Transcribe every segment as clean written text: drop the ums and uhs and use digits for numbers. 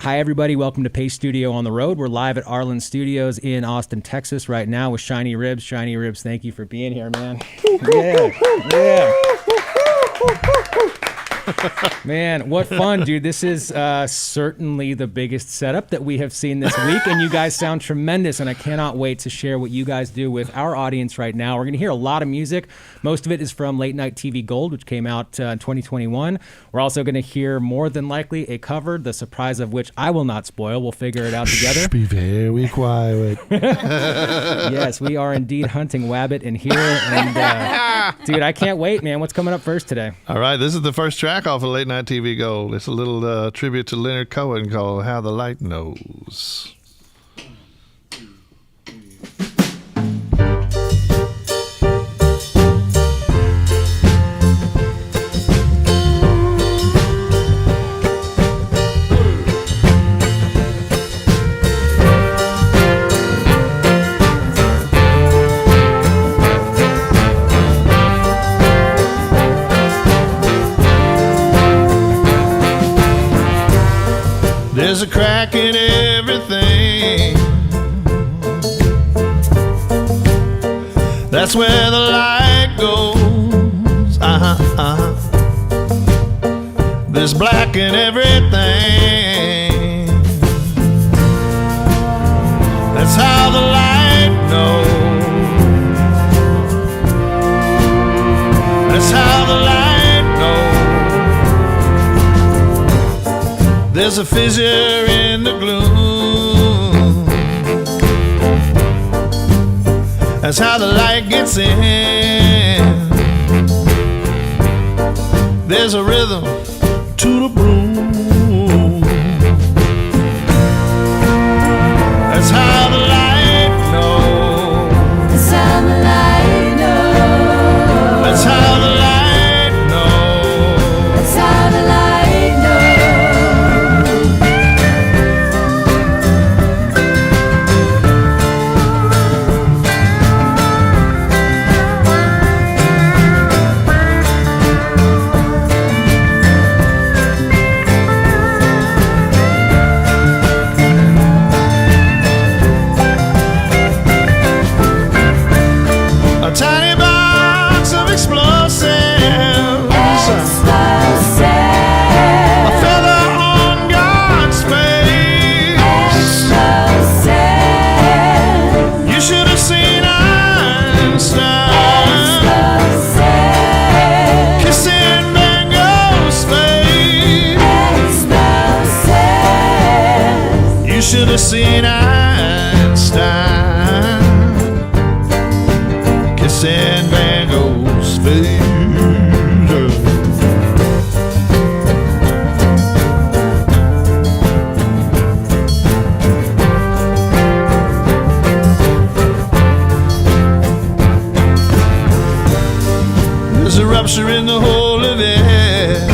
Hi, everybody. Welcome to Pace Studio on the Road. We're live at Arlyn Studios in Austin, Texas right now with Shinyribs. Shinyribs, thank you for being here, man. Yeah. Man, what fun, dude. This is certainly the biggest setup that we have seen this week, and you guys sound tremendous, and I cannot wait to share what you guys do with our audience right now. We're going to hear a lot of music. Most of it is from Late Night TV Gold, which came out in 2021. We're also going to hear more than likely a cover, the surprise of which I will not spoil. We'll figure it out together. Shh, be very quiet. Yes, we are indeed hunting Wabbit in here, and dude, I can't wait, man. What's coming up first today? All right, this is the first track off of Late Night TV Gold. It's a little tribute to Leonard Cohen called How the Light Knows. There's a crack in everything. That's where the light goes. There's black in everything. That's how the light knows. That's how the light knows. There's a fissure in the gloom. That's how the light gets in. There's a rhythm to the broom. That's how the light knows. That's how the light knows. That's how the light knows. That's how the light should have seen Einstein kissing Van Gogh's face. There's a rupture in the whole of it.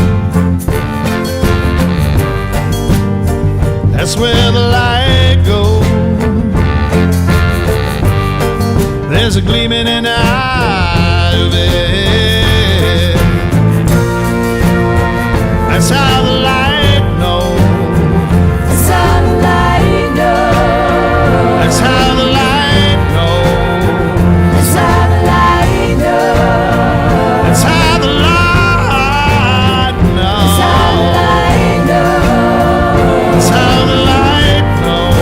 That's where the light goes. There's a gleaming in the eye of it. That's how the light knows. That's how the light knows. That's how the light knows. That's how the light knows. That's how the light knows. That's how the light knows. That's how the light knows.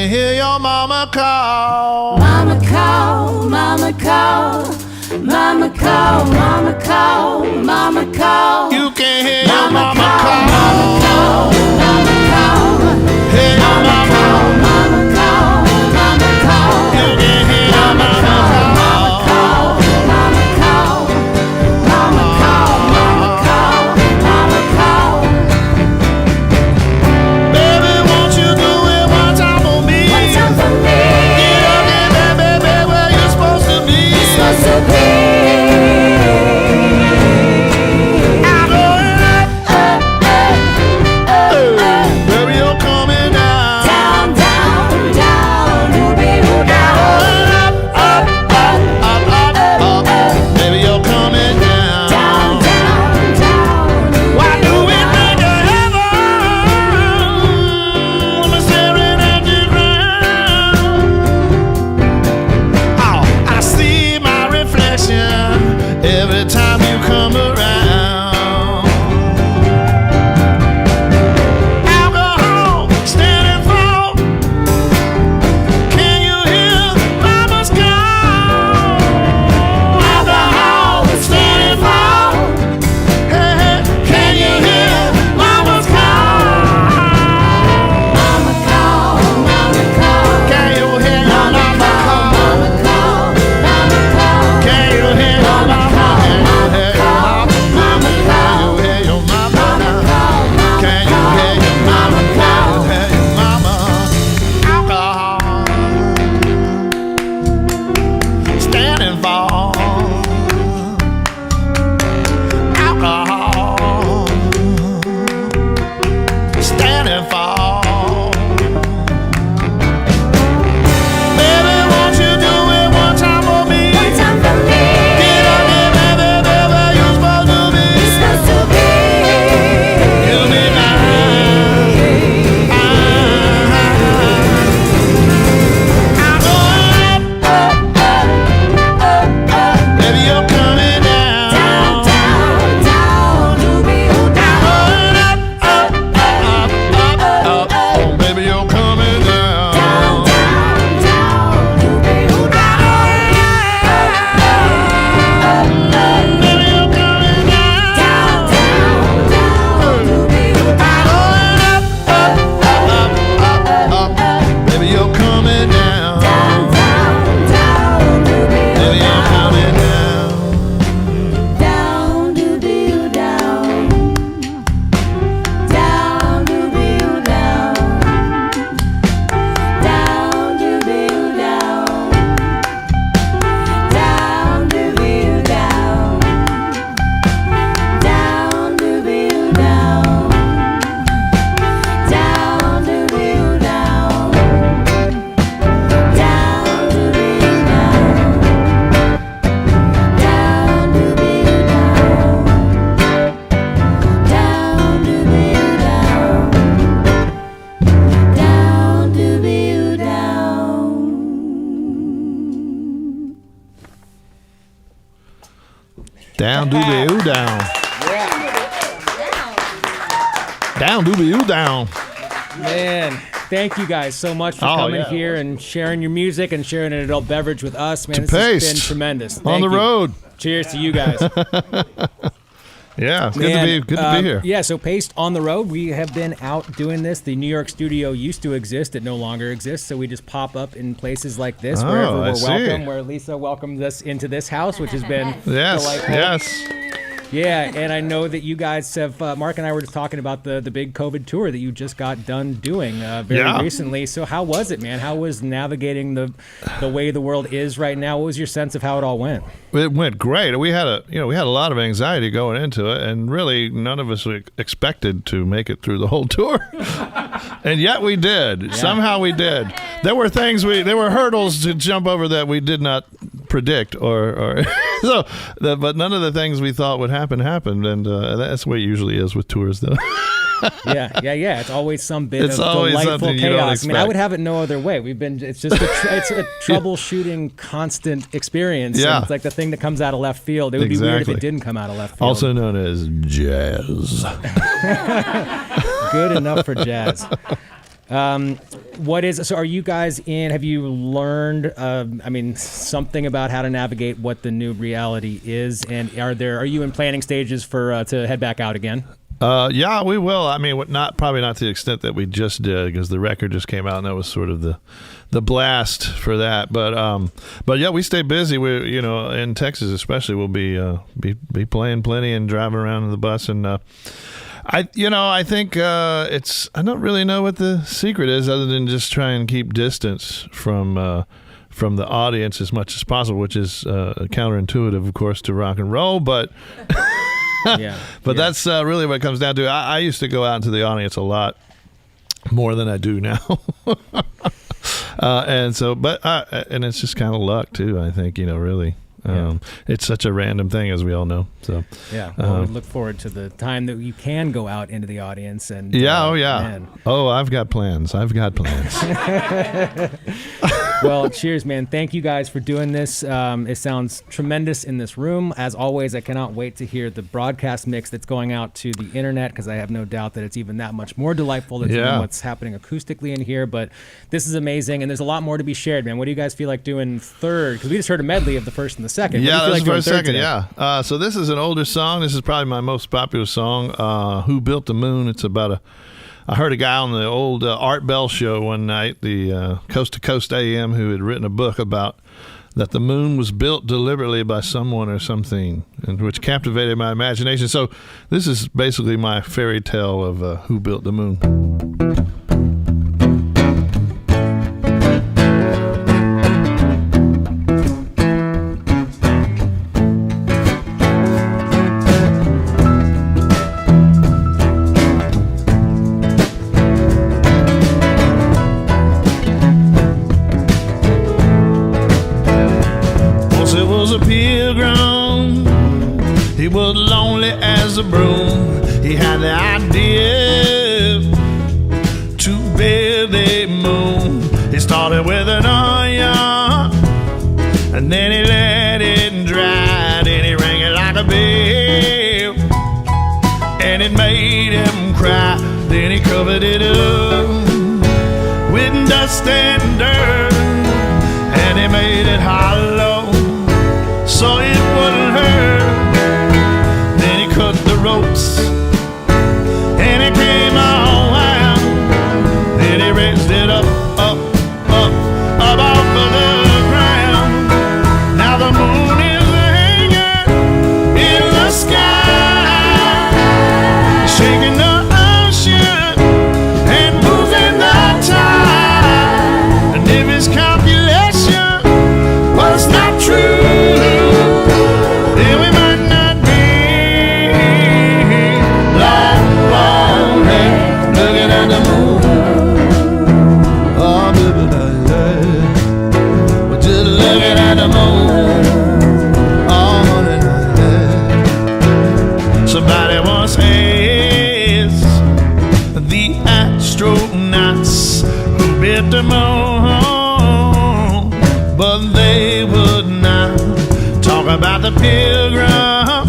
can hear your mama call. Mama call, mama call, mama call, mama call, mama call. You can hear your mama Mama call. call, mama call, Hear your mama mama call, mama call, mama call. You can hear your mama call. Baby, won't you do it one time for me? Get up there, baby, where you supposed to be. I'm going up. Baby, you're coming down. Up. Baby, you're coming down. Why do we think of heaven when we're staring at the ground? Oh, I see my reflection every time you come around. Alcohol, stand and fall. Can you hear mama's call? Alcohol, stand and fall. Hey, can you hear mama's call? Can you hear your mama call? Can you hear your mama? Can you hear your mama? Can you hear your mama now? Can you hear your mama? Can you hear your mama? Alcohol, stand and fall. Alcohol, stand and fall. Baby, won't you do it one time for me? Get up there, baby, where you supposed to be. You'll be mine. I'm going up. Baby, you're coming down. Up. Baby, you're coming down. Baby, you're coming down. Baby, you're coming down. Baby, you're coming down. Down doobie oo down. Down doobie oo down. Man, thank you guys so much for coming yeah. here and sharing your music and sharing an adult beverage with us. Man, To this has Paste. been tremendous. On Thank the you. road. Cheers to you guys. Yeah, it's Man, good to be here. Yeah, so Paste on the road. We have been out doing this. The New York studio used to exist. It no longer exists. So we just pop up in places like this wherever I we're see. welcome, where Lisa welcomed us into this house, which has been delightful. Yes. Yeah, and I know that you guys have, Mark and I were just talking about the big COVID tour that you just got done doing very recently. So how was it, man? How was navigating the way the world is right now? What was your sense of how it all went? It went great. We had a lot of anxiety going into it, and really none of us expected to make it through the whole tour. And yet we did. Yeah. Somehow we did. There were hurdles to jump over that we did not predict, but none of the things we thought would happen happened, and that's the way it usually is with tours, though. Yeah. It's always some bit It's of always delightful something you don't chaos. I mean, I expect. would have it no other way. It's just it's a troubleshooting constant experience. Yeah. And it's like the thing that comes out of left field. It would be weird if Exactly. it didn't come out of left field. Also known as jazz. Good enough for jazz. So are you guys have you learned, something about how to navigate what the new reality is? And are you in planning stages to head back out again? Yeah, we will. I mean, probably not to the extent that we just did, because the record just came out and that was sort of the blast for that. But yeah, we stay busy. We, in Texas especially, we'll be playing plenty and driving around in the bus. And I think I don't really know what the secret is, other than just try and keep distance from the audience as much as possible, which is counterintuitive, of course, to rock and roll, but. That's really what it comes down to. I used to go out into the audience a lot more than I do now. And it's just kind of luck too, I think, really. It's such a random thing, as we all know. So we look forward to the time that you can go out into the audience and I've got plans. Well, cheers, man. Thank you guys for doing this. It sounds tremendous in this room. As always, I cannot wait to hear the broadcast mix that's going out to the internet, because I have no doubt that it's even that much more delightful than what's happening acoustically in here. But this is amazing, and there's a lot more to be shared, man. What do you guys feel like doing third? Because we just heard a medley of the first and the second. Yeah, that's the first second, yeah. So this is an older song. This is probably my most popular song, Who Built the Moon. It's about I heard a guy on the old Art Bell show one night, the Coast to Coast AM, who had written a book about that the moon was built deliberately by someone or something, and which captivated my imagination. So this is basically my fairy tale of Who Built the Moon. He was lonely as a broom. He had the idea to build a moon. He started with an onion, and then he let it dry. Then he rang it like a bell, and it made him cry. Then he covered it up with dust and dirt, and he made it hollow so it wouldn't hurt. Then he cut the ropes and it came all out. Then he raised it up off of the ground. Now the moon is hanging in the sky, shaking the ocean and moving the tide. And if his calculation was not true, somebody once asked the astronauts who built the moon, but they would not talk about the pilgrim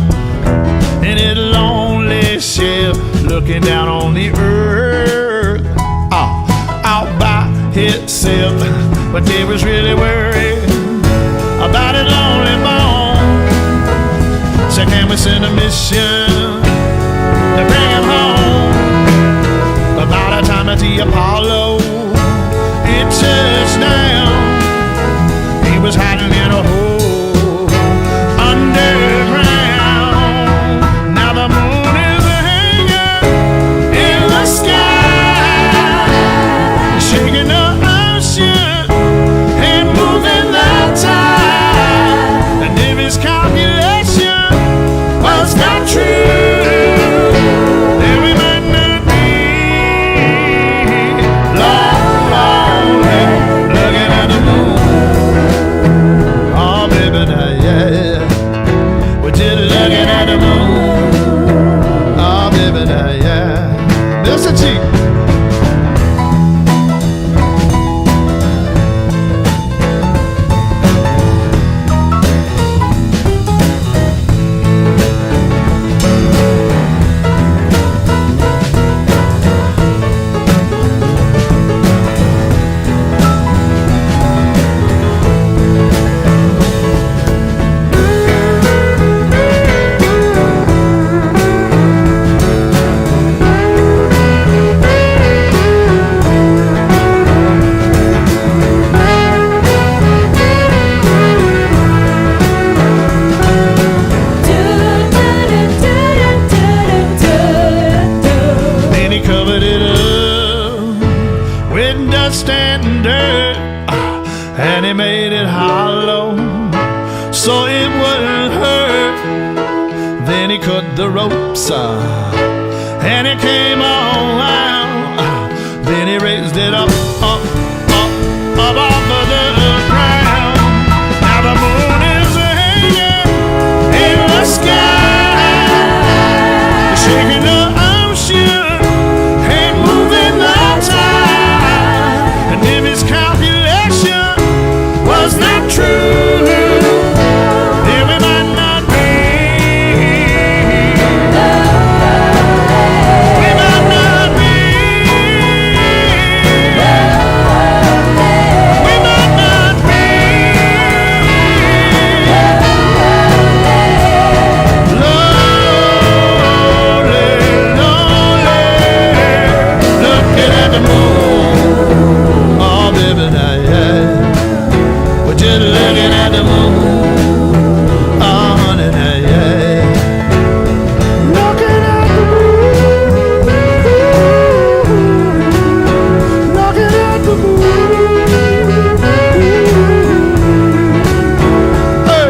in his lonely ship looking down on the earth all by himself. But they was really worried about his lonely bone. So can we send a mission to bring him home? About the time that the Apollo it touched down, he was hiding in a hole underground. Now the moon is hanging in the sky, shaking the ocean and moving the tide. And if his calculation was not true, then we might not be lonely looking at the moon. and he made it hollow so it wouldn't hurt. Then he cut the ropes and it came on out. Then he raised it up off of the ground. Now the moon is hanging in the sky, shaking the ocean and moving the tide. And if his calculation was not true, then we might not be. We might not be. We might not be. Lonely, lonely, looking at the moon. Oh, baby, now, yeah. We're just looking at the moon. Oh, honey, now, yeah. Looking at the moon. Looking at the moon. Hey.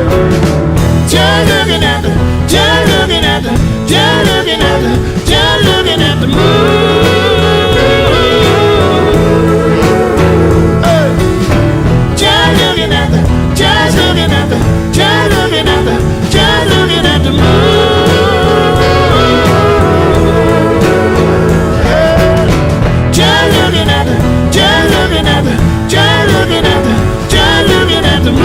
Just looking at the, just looking at the, just looking at the, just looking at the moon. Hey. Just looking at the, just looking at the, just looking at the, just looking at the moon. Hey. Just looking at the, just looking at the, just looking at the, just looking at the moon.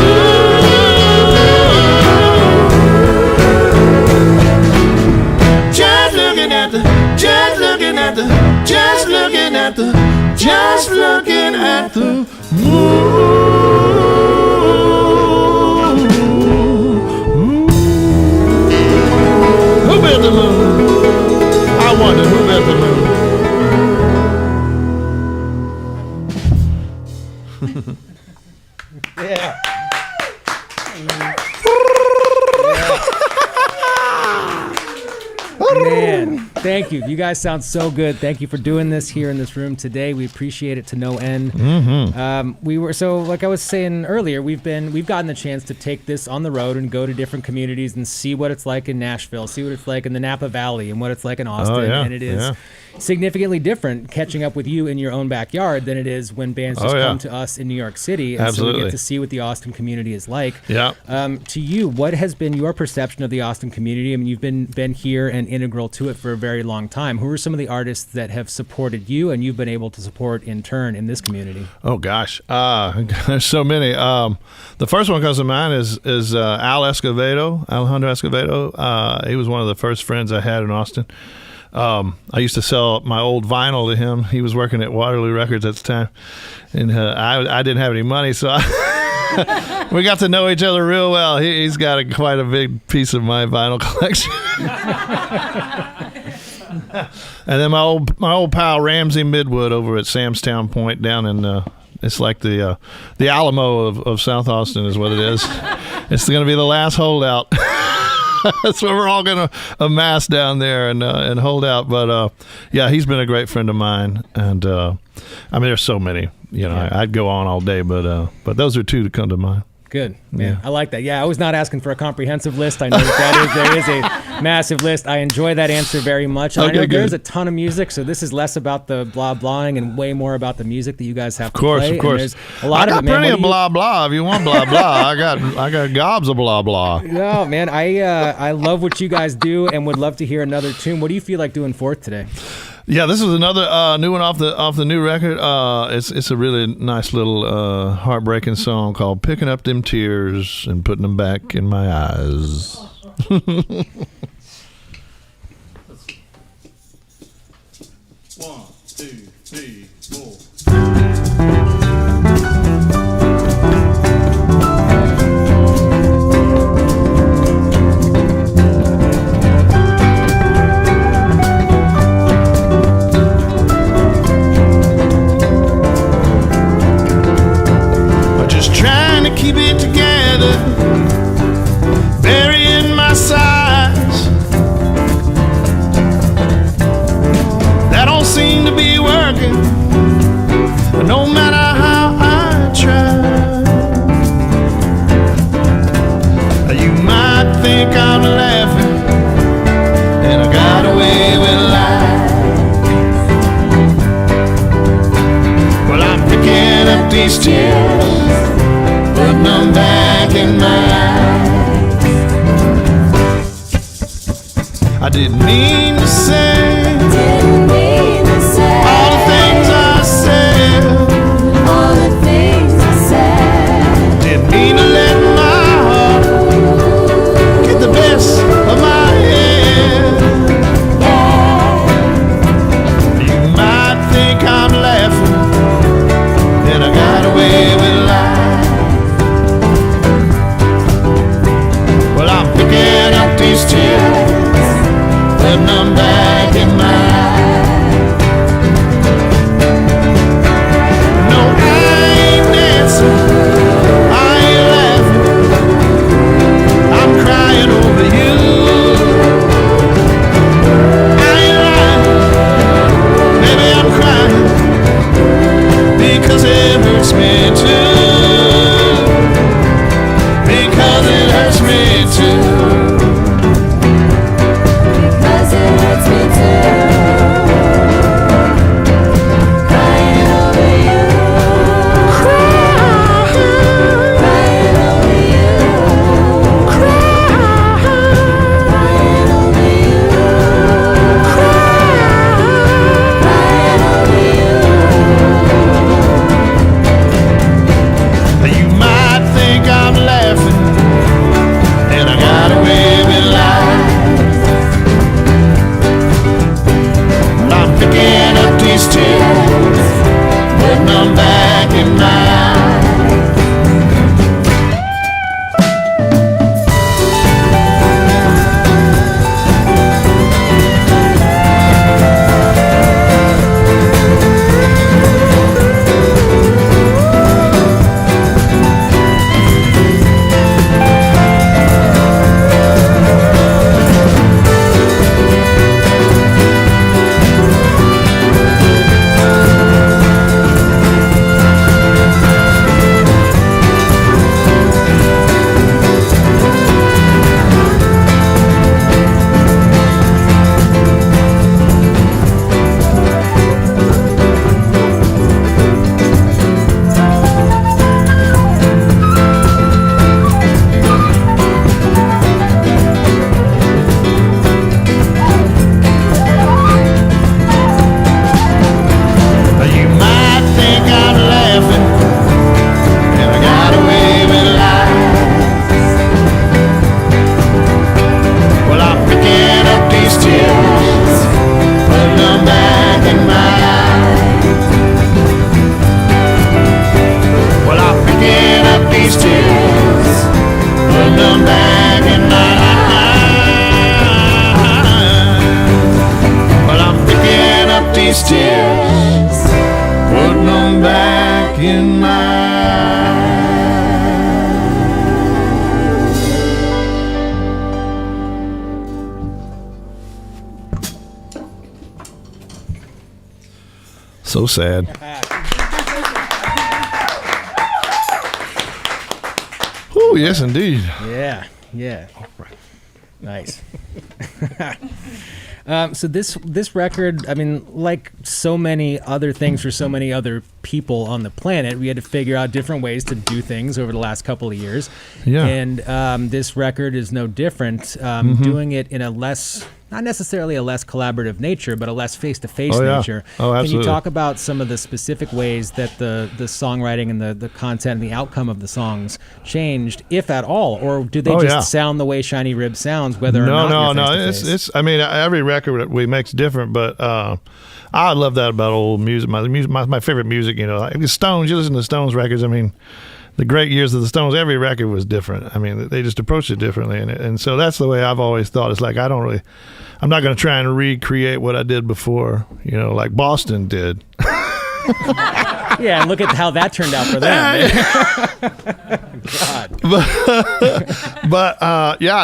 Just looking at the, just looking at the, just looking at the, just looking at the moon. Who built the moon? I wonder who built the moon. Yeah. Man, thank you. You guys sound so good. Thank you for doing this here in this room today. We appreciate it to no end. We were like I was saying earlier, we've gotten the chance to take this on the road and go to different communities and see what it's like in Nashville, see what it's like in the Napa Valley, and what it's like in Austin. And it is significantly different catching up with you in your own backyard than it is when bands just come to us in New York City. And so we get to see what the Austin community is like. Yeah. To you, what has been your perception of the Austin community? I mean, you've been here and integral to it for a very long time. Who are some of the artists that have supported you and you've been able to support in turn in this community? Oh gosh, there's so many. The first one comes to mind is Alejandro Escovedo. He was one of the first friends I had in Austin. I used to sell my old vinyl to him. He was working at Waterloo Records at the time, and I didn't have any money, so we got to know each other real well. He's got quite a big piece of my vinyl collection. And then my old pal Ramsey Midwood over at Samstown Point down in it's like the Alamo of South Austin is what it is. It's going to be the last holdout. That's where we're all going to amass down there and hold out. But yeah, he's been a great friend of mine, and I mean, there's so many. I'd go on all day, but those are two that come to mind. Good, man. Yeah. I like that. Yeah, I was not asking for a comprehensive list. I know there is a massive list. I enjoy that answer very much. Okay, I know there's a ton of music, so this is less about the blah blahing and way more about the music that you guys have to play. Of course. And there's a lot of it, man. Plenty of blah blah. If you want blah blah, I got gobs of blah blah. No, man. I love what you guys do and would love to hear another tune. What do you feel like doing forth today? Yeah, this is another new one off the new record. It's a really nice little heartbreaking song called "Picking Up Them Tears and Putting Them Back in My Eyes." 1, 2, 3, 4. Keep it together, burying my sighs. That don't seem to be working, no matter how I try. back in my eyes. I didn't mean to say all the things I said. All the things I said. Didn't mean to let my heart get the best of my head. You might think I'm laughing, then I got away with lies. Well, I'm picking up these tears, putting them back in my eyes. No, I ain't dancing, I ain't laughing, I'm crying over you. I ain't lying, baby, I'm crying because it hurts me too. Because it hurts me too. Because it hurts me too. Crying over you. Crying over you. Crying over you. Crying over you. You might think I'm laughing, and I got away with lies. But I'm picking up these tears, putting them back in my eyes. You might think I'm laughing, and I got away with lies. Well, I'm picking up these tears, putting them back in my eyes. Well, I'm picking up these tears, putting them back in my eyes. Well, I'm picking up these tears, putting them back in my eyes. So sad. Oh, yes, indeed. Yeah, yeah. Nice. So this record, I mean, like so many other things for so many other people on the planet, we had to figure out different ways to do things over the last couple of years. Yeah. And this record is no different. Doing it in a less, not necessarily a less collaborative nature, but a less face-to-face Oh, yeah. nature. Oh, Can you absolutely. talk about some of the specific ways that the songwriting and the content and the outcome of the songs changed, if at all? Or do they Oh, just yeah. sound the way Shinyribs sounds, whether or not No. you're face-to-face? It's. I mean, every record that we make's different, but I love that about old music. My favorite music. You know, like the Stones. You listen to Stones records. I mean, the great years of the Stones. Every record was different. I mean, they just approached it differently, and so that's the way I've always thought. It's like I'm not going to try and recreate what I did before. You know, like Boston did. Yeah, and look at how that turned out for them. God. But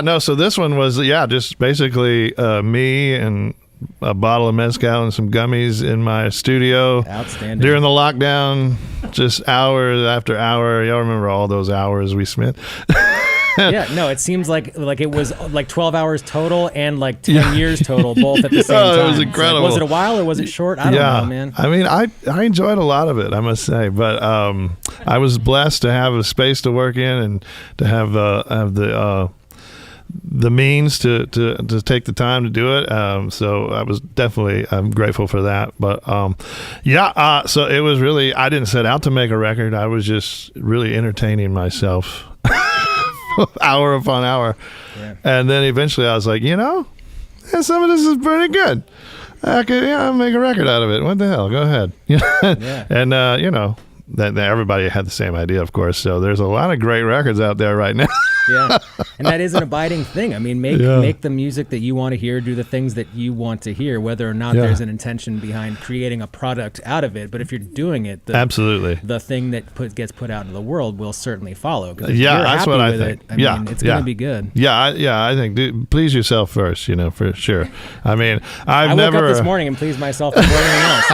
no. So this one was just basically me and a bottle of mezcal and some gummies in my studio. Outstanding. During the lockdown, just hours after hour. Y'all remember all those hours we spent? Yeah, no, it seems like it was like 12 hours total and like 10 years total, both at the same time. It was incredible. Was it a while or was it short? I don't know, man. I mean, I enjoyed a lot of it, I must say, but I was blessed to have a space to work in and to have the means to take the time to do it. So I'm grateful for that. But so it was really, I didn't set out to make a record. I was just really entertaining myself hour upon hour. Yeah. And then eventually I was like, some of this is pretty good. I could make a record out of it. What the hell? Go ahead. Yeah. And, that everybody had the same idea, of course. So there's a lot of great records out there right now. Yeah, and that is an abiding thing. I mean, make the music that you want to hear, do the things that you want to hear, whether or not there's an intention behind creating a product out of it. But if you're doing it, absolutely, the thing that gets put out into the world will certainly follow. That's what I think. I mean, it's going to be good. I think please yourself first, for sure. I mean, I woke up this morning and pleased myself before anything else.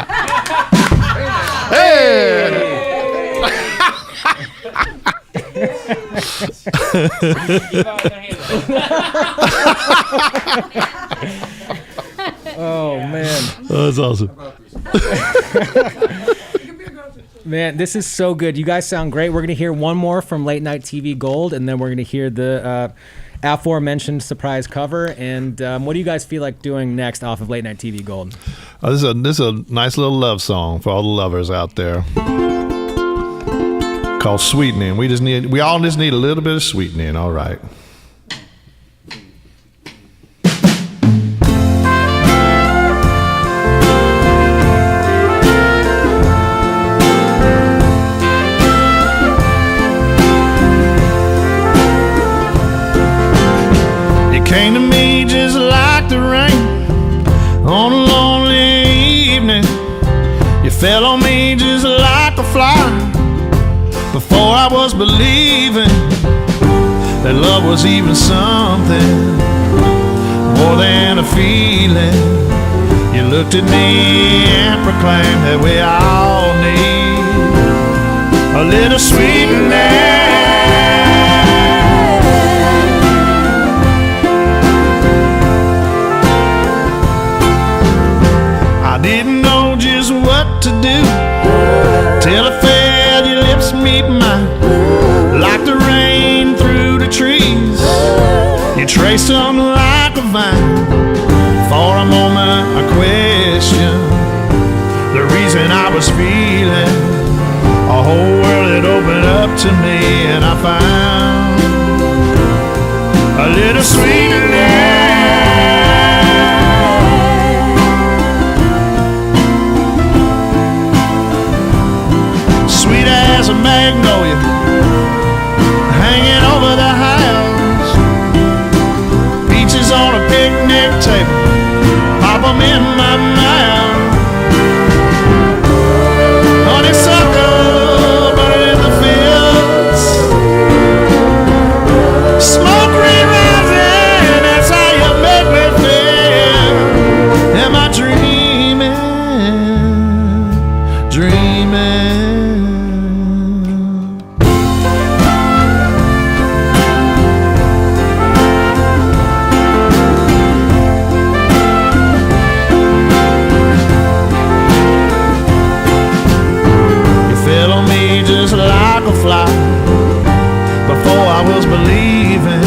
Hey! Oh man, that's awesome. Man, this is so good. You guys sound great. We're going to hear one more from Late Night TV Gold, and then we're going to hear the aforementioned surprise cover. And what do you guys feel like doing next off of Late Night TV Gold? This is a nice little love song for all the lovers out there, called Sweetening. We all just need a little bit of sweetening. All right. You came to me just like the rain on a lonely evening. You fell on me just like a fly before I was believing that love was even something more than a feeling. You looked at me and proclaimed that we all need a little sweetening. I didn't know just what to do till I felt your lips meet mine, like the rain through the trees. You traced them like a vine. For a moment I questioned the reason I was feeling. A whole world had opened up to me, and I found a little sweetening. Sweet as a magnolia hanging over the house, peaches on a picnic table, pop 'em in my mouth. Honeysuckle burning in the fields, smoke re-rising, that's how you make me feel. Am I dreaming? Just like a fly before I was believing.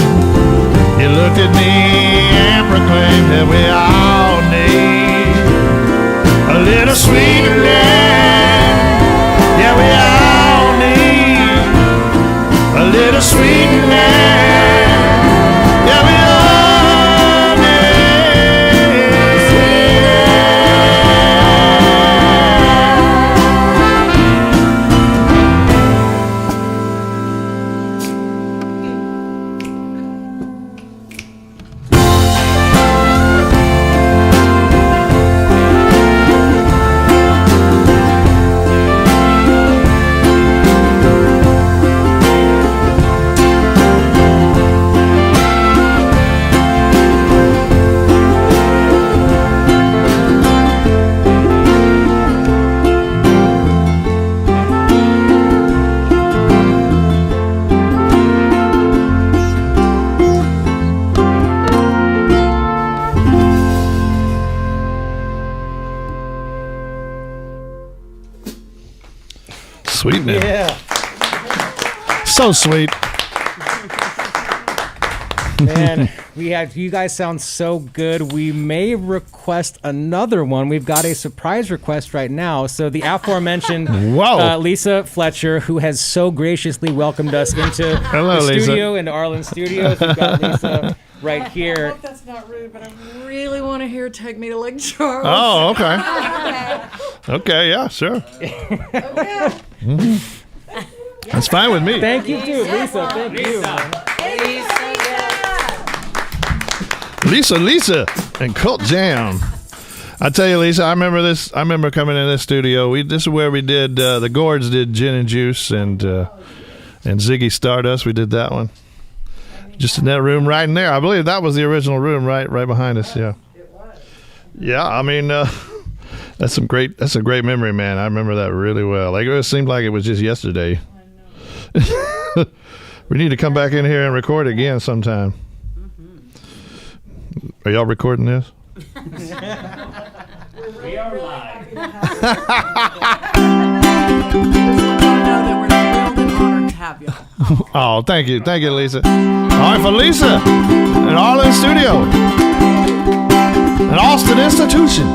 You looked at me and proclaimed that we all need a little sweetening. Yeah, we all need a little sweetening. Yeah, we all need. So sweet. Man, you guys sound so good. We may request another one. We've got a surprise request right now. So the aforementioned Lisa Fletcher, who has so graciously welcomed us into the studio, into Arlyn Studios. We've got Lisa right here. I hope that's not rude, but I really want to hear "Take Me to Lake Charles." Oh, okay. Okay, yeah, sure. Okay. That's fine with me. Thank you, too, Lisa. Thank you. Lisa, and Cult Jam. I tell you, Lisa, I remember this. I remember coming in this studio. This is where we did the Gourds did Gin and Juice and Ziggy Stardust. We did that one. Just in that room right in there. I believe that was the original room right behind us. Yeah. It was. Yeah, I mean, that's a great memory, man. I remember that really well. Like it seemed like it was just yesterday. I know. We need to come back in here and record again sometime. Are y'all recording this? We are live. know that we're thrilled and honored to have you. Oh, thank you, Lisa. All right, for Lisa and Arlyn Studio, an Austin institution.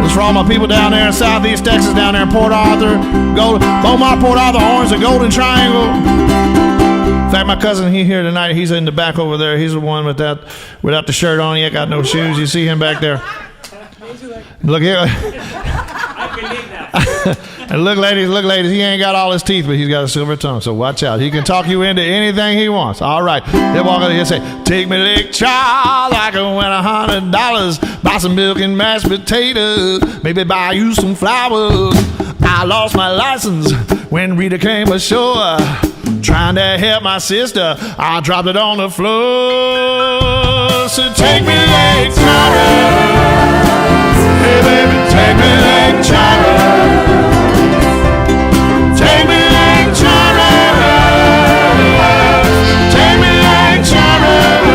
This is for all my people down there in Southeast Texas, down there in Port Arthur, Beaumont, Port Arthur, Orange, the Golden Triangle. In fact, my cousin, here tonight. He's in the back over there. He's the one without the shirt on. He ain't got no shoes. You see him back there. Look here. And look, ladies, he ain't got all his teeth, but he's got a silver tongue, so watch out. He can talk you into anything he wants. All right. He'll walk over here and say, "Take me Lake Charles, I can win $100. Buy some milk and mashed potatoes. Maybe buy you some flowers. I lost my license when Rita came ashore. Trying to help my sister, I dropped it on the floor. So take me Lake Charles. Hey, baby, take me Lake Charles. Take me Lake Charles. Take me Lake Charles.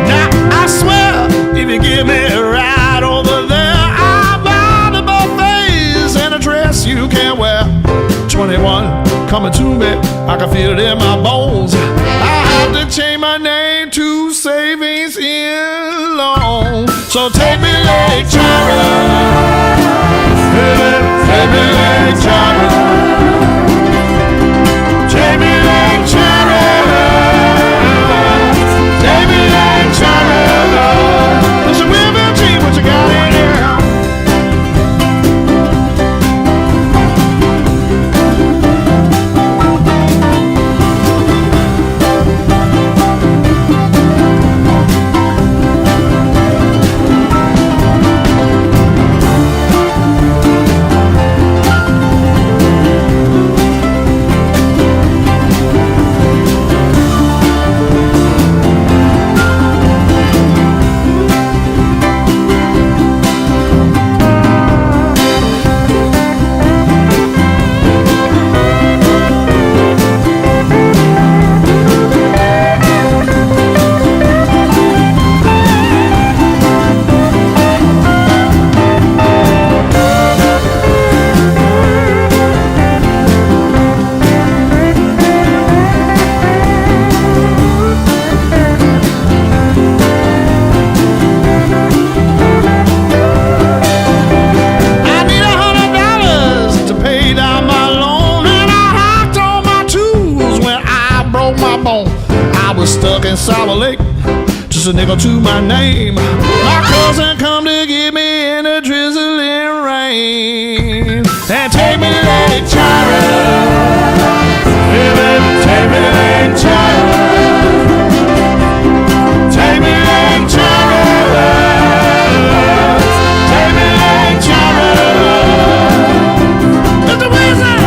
Now, I swear, if you give me a ride over there, I'll buy the buffets and a dress you can't wear. 21 coming to me, I can feel it in my bones. I have to change my name to Savings in Loan. So take me Lake Charles. Take me Lake Charles. Take me Lake Charles. Take me Lake Charles. Listen, we'll be a team, what you got in here? Sour Lake, just a nickel to my name. My cousin come to get me in the drizzling rain. And take me Lake Charles. Hey, baby, take me Lake Charles. Take me Lake Charles. Take me Lake Charles. It's the wizard.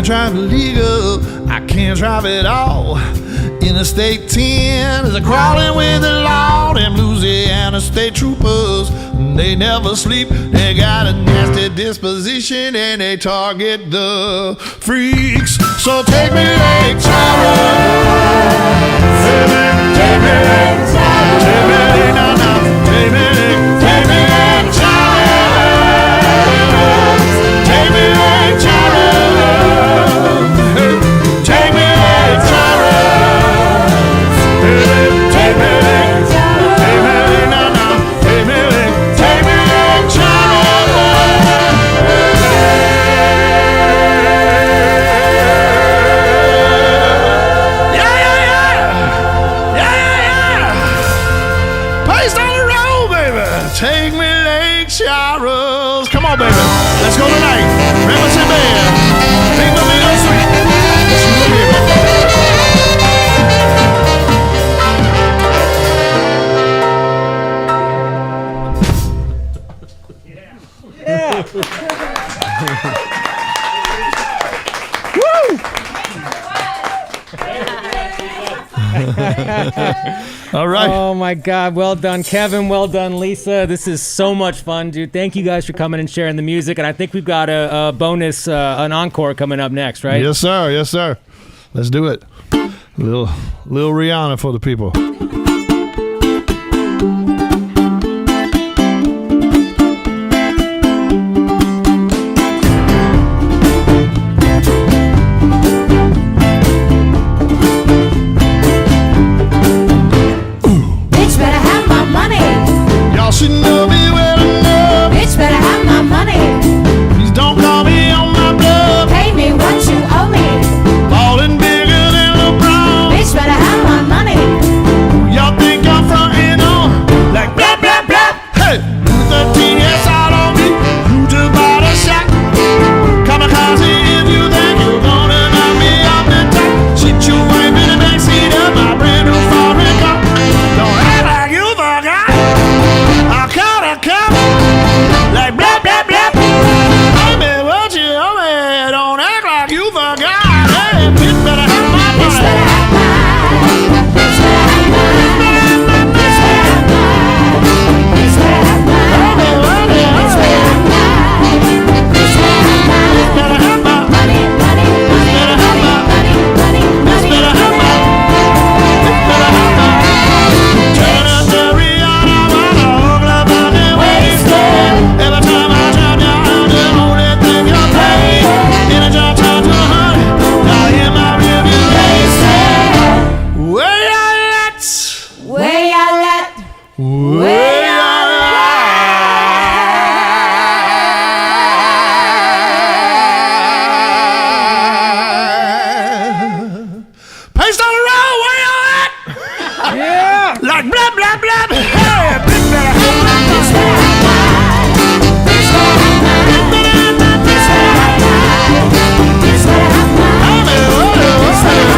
can't drive illegal, I can't drive at all. Interstate 10 is a crawling with the law. Them Louisiana state troopers, they never sleep. They got a nasty disposition and they target the freaks. So take me Lake Charles. Take me Lake Charles. Take me Lake, no, no. Take me Lake Charles. Take me Lake Charles. Take me Lake Charles. Take me Lake Charles. Take me Lake, no, no. Take me Lake Charles. Yeah, yeah, yeah. Yeah, yeah, yeah. Placed on the road, baby. Take me Lake Charles. Come on, baby. Let's go tonight. Reminiscent band. Think of me on sweet. All right. Oh my God. Well done, Kevin. Well done, Lisa. This is so much fun, dude. Thank you guys for coming and sharing the music. And I think we've got a bonus, an encore coming up next, right? Yes, sir. Yes, sir. Let's do it. Little Rihanna for the people. Bitch better have my money. Y'all should know me well enough. Bitch better have my money. Please don't call me on my bluff. Pay me what you owe me. Ballin' bigger than LeBron. Bitch better have my money. Y'all think I'm frontin' on like blah, blah, blah. Hey, 13 hits all on me. You just bought a shot. Kamikaze if you think you're gonna knock me off the top. Shit, you ain't been in the backseat of my brand new foreign car. Don't act like you forgot. I caught a cop like blah, blah, blah. Pay me what you owe me. Don't act like you forgot. Hey, bitch better have my Bitch money. better have mine. Bitch better have mine. Bitch better have mine. Bitch better have mine. Bitch better have mine. Bitch better have mine. Better have my Money, money, money, better have money, money, money, money. better have my better have my turn up the Rihanna while I hold up on the waistline. Every time I drop down, the only thing you play in a jump top to 100. Now hear my reputation. Where y'all at? Where y'all at? Where y'all at? Paste on the road, where y'all at? Yeah. Like blah, blah, blah. Hey, bitch better have my Bitch better have mine. Bitch better have mine. Bitch better have mine. Bitch better have mine. Bitch better have mine. Bitch better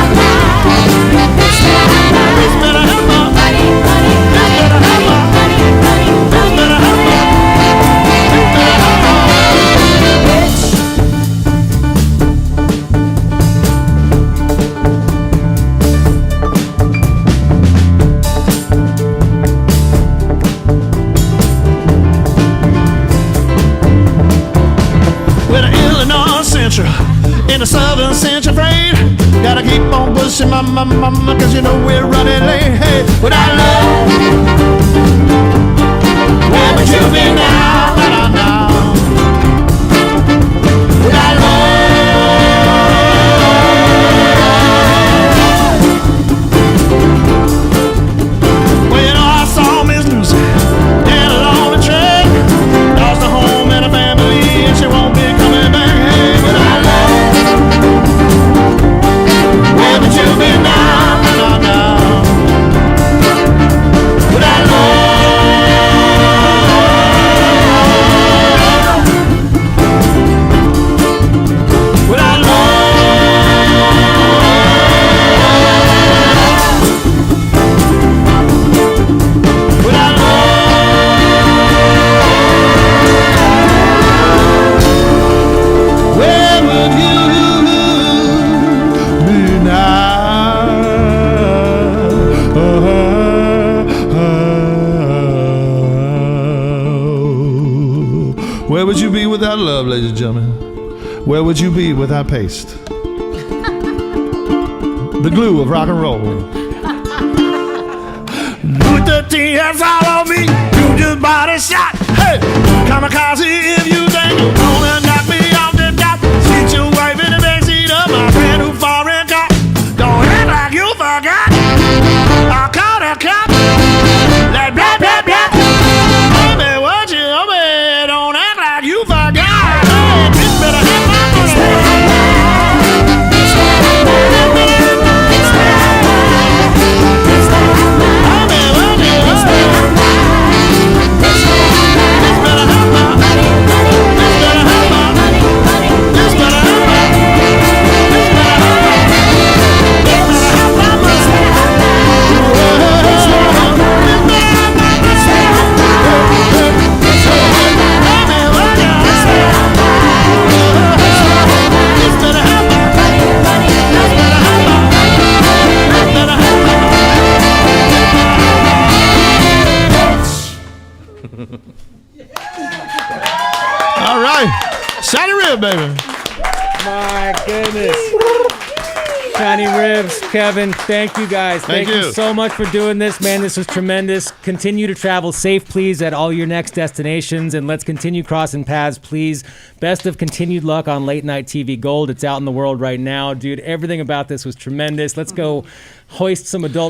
have mine. Bitch better have my Money, money, money, money, money, money, money, better have my bitch. With the Illinois Central in the Southern Central Freight. Gotta keep on pushing my mama, cause you know we're running late. Hey, without love, where would you be now? Without now, without love. Well, you know I saw Miss Lucy down along the track. Lost a home and a family, and she won't be coming back. Hey, without love, where would you be now? Now, now. Without love, about love, ladies and gentlemen, where would you be without paste? The glue of rock and roll. Put the TS all on me, you just body shot. Hey, kamikaze if you think you're gonna knock me off the top. Sit your wife in the backseat of my brand new foreign car. Don't act like you forgot. I'll call the cop. Like blah, blah, blah. Baby, what you over? Don't act like you forgot. Hey, this better have my money. All right, Shinyribs, baby. My goodness. Shinyribs, Kevin, thank you guys. Thank you so much for doing this, man. This was tremendous. Continue to travel safe, please, at all your next destinations, and let's continue crossing paths, please. Best of continued luck on Late Night TV Gold. It's out in the world right now. Dude, everything about this was tremendous. Let's go hoist some adult